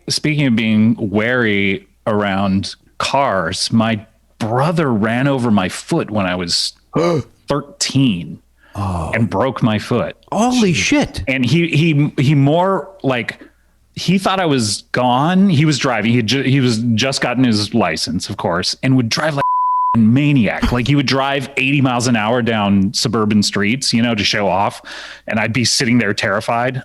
Speaking of being wary around cars, my brother ran over my foot when I was 13 and broke my foot. Holy shit. And he more like, he thought I was gone. He was driving. He was just gotten his license, of course, and would drive like a maniac. Like he would drive 80 miles an hour down suburban streets, to show off. And I'd be sitting there terrified.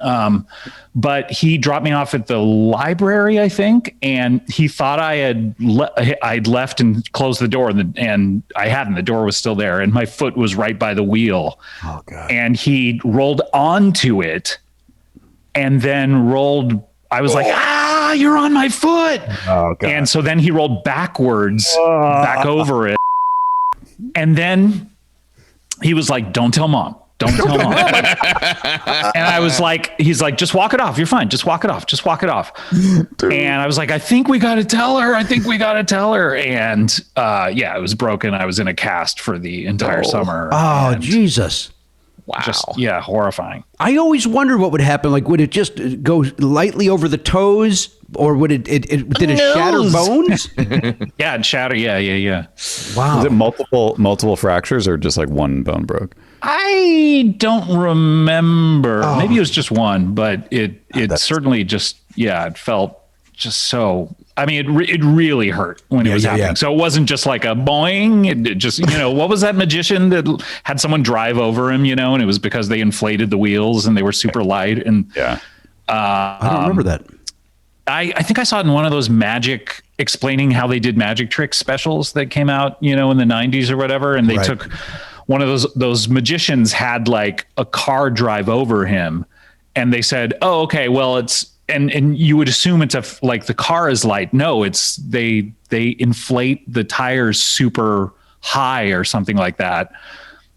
But he dropped me off at the library, I think. And he thought I'd left and closed the door, and I hadn't. The door was still there. And my foot was right by the wheel. Oh, God. And he rolled onto it and then rolled. I was like, you're on my foot. Oh, God. And so then he rolled backwards back over it. And then he was like, don't tell mom. Don't tell mom. And I was like, he's like, just walk it off. You're fine. Just walk it off. Just walk it off. Dude. And I was like, I think we got to tell her. And it was broken. I was in a cast for the entire summer. Oh, Jesus. Wow. Horrifying. I always wondered what would happen. Like, would it just go lightly over the toes, or would did it shatter bones? Yeah, it shattered. Yeah. Wow. Was it multiple fractures or just like one bone broke? I don't remember. Maybe it was just one, but it certainly just, it felt just so. I mean, it really hurt when it was happening. Yeah. So it wasn't just like a boing. It just, what was that magician that had someone drive over him, and it was because they inflated the wheels and they were super light. And I don't remember that. I think I saw it in one of those magic explaining how they did magic trick specials that came out, in the 90s or whatever. And they took one of those magicians had like a car drive over him, and they said, oh, okay, well, it's, and you would assume it's like the car is light. No, it's they inflate the tires super high or something like that,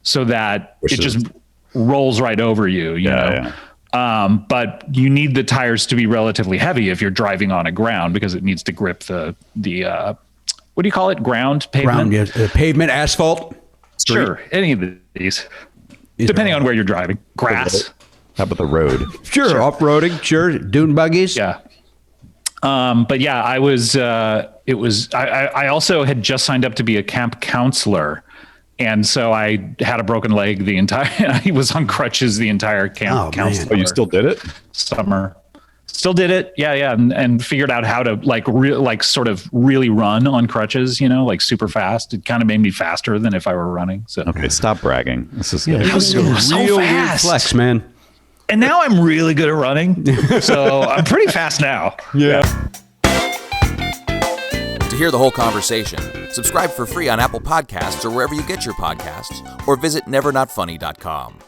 so that it just rolls right over you. You know. Yeah. But you need the tires to be relatively heavy if you're driving on a ground, because it needs to grip the what do you call it? Pavement, pavement, asphalt. Street. Sure, any of these, depending on where you're driving. Grass. How about the road? Sure. Off-roading. Sure. Dune buggies. Yeah. But yeah, I was, I also had just signed up to be a camp counselor. And so I had a broken leg I was on crutches the entire camp counselor. Oh, you still did it? Summer. Still did it. Yeah. And figured out how to sort of really run on crutches, like super fast. It kind of made me faster than if I were running. So okay, stop bragging. This is good. It was so real fast. Flex, man. And now I'm really good at running. So I'm pretty fast now. Yeah. To hear the whole conversation, subscribe for free on Apple Podcasts or wherever you get your podcasts, or visit nevernotfunny.com.